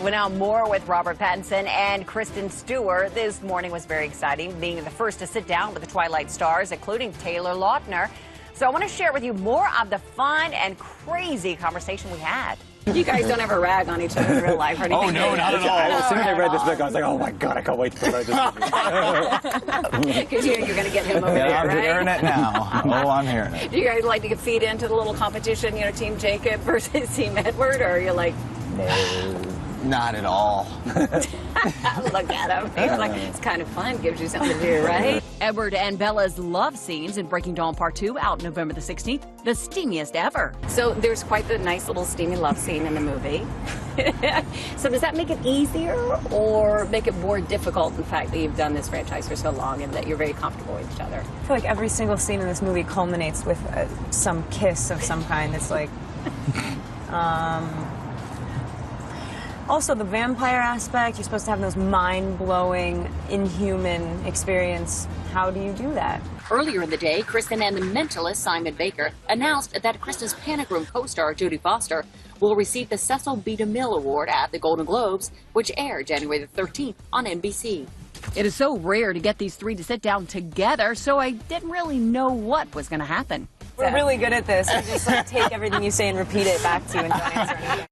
Well, now more with Robert Pattinson and Kristen Stewart. This morning was very exciting, being the first to sit down with the Twilight stars, including Taylor Lautner. So I want to share with you more of the fun and crazy conversation we had. You guys don't ever rag on each other in real life or anything? Oh, no, not at all. As soon as I read this book, I was like, oh my God, I can't wait to promote this. Because you're going to get him over there, I'm right? hearing it now. Oh, I'm hearing it. Do you guys like to feed into the little competition, you know, Team Jacob versus Team Edward, or are you like... No, not at all. Look at him. He's like, it's kind of fun, gives you something to do, right? Edward and Bella's love scenes in Breaking Dawn Part 2 out November the 16th, the steamiest ever. So there's quite the nice little steamy love scene in the movie. So does that make it easier or make it more difficult, the fact that you've done this franchise for so long and that you're very comfortable with each other? I feel like every single scene in this movie culminates with some kiss of some kind. It's like... Also, the vampire aspect, you're supposed to have those mind-blowing, inhuman experience. How do you do that? Earlier in the day, Kristen and the Mentalist Simon Baker announced that Kristen's Panic Room co-star Jodie Foster will receive the Cecil B. DeMille Award at the Golden Globes, which aired January the 13th on NBC. It is so rare to get these three to sit down together, so I didn't really know what was going to happen. We're really good at this. We just like, take everything you say and repeat it back to you and don't answer anything.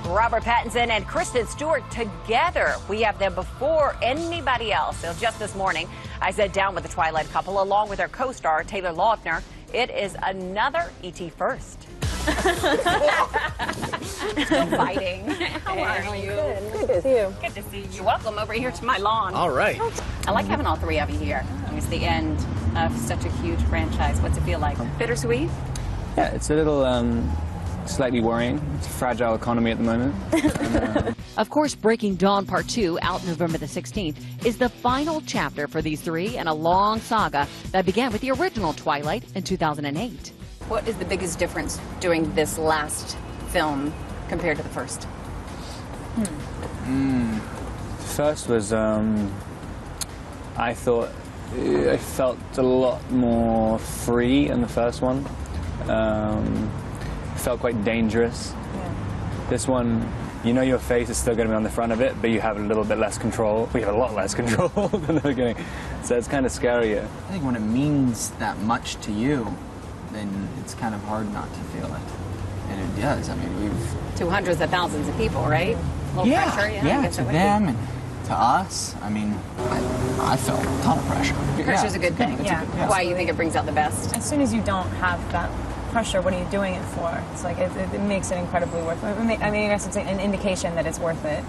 Robert Pattinson and Kristen Stewart together. We have them before anybody else. So just this morning, I sat down with the Twilight couple along with their co-star, Taylor Lautner. It is another E.T. first. Still fighting. How are you? Good to see you. Good to see you. Welcome over here to my lawn. All right. I like having all three of you here. It's the end of such a huge franchise. What's it feel like? Bittersweet? Yeah, it's a little slightly worrying. It's a fragile economy at the moment. Of course, Breaking Dawn Part 2, out November the 16th, is the final chapter for these three in a long saga that began with the original Twilight in 2008. What is the biggest difference doing this last film compared to the first? The first was, I thought, I felt a lot more free in the first one. Felt quite dangerous. Yeah. This one, you know your face is still going to be on the front of it, but you have a little bit less control. We have a lot less control than the beginning. So it's kind of scarier. I think when it means that much to you, then it's kind of hard not to feel it. And it does. I mean, we've... To hundreds of thousands of people, right? A little pressure, I guess to it would them be. and to us. I mean, I felt a ton of pressure. Pressure's a good thing. Yeah. Why you think it brings out the best? As soon as you don't have that pressure, what are you doing it for? It's like, it makes it incredibly worth it. I mean, I guess it's an indication that it's worth it.